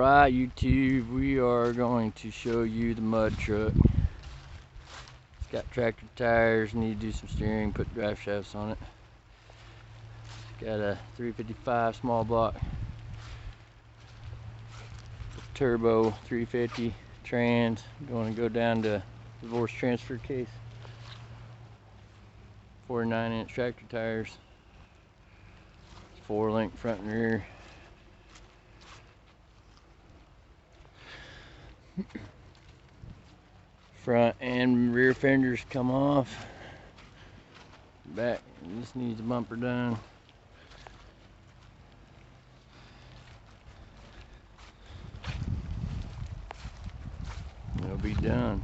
Alright, YouTube, we are going to show you the mud truck. It's got tractor tires, need to do some steering, put drive shafts on it. It's got a 355 small block turbo 350 trans, going to go down to divorce transfer case. 49-inch tractor tires, 4-link front and rear. Front and rear fenders come off. Back just needs a bumper done. It'll be done.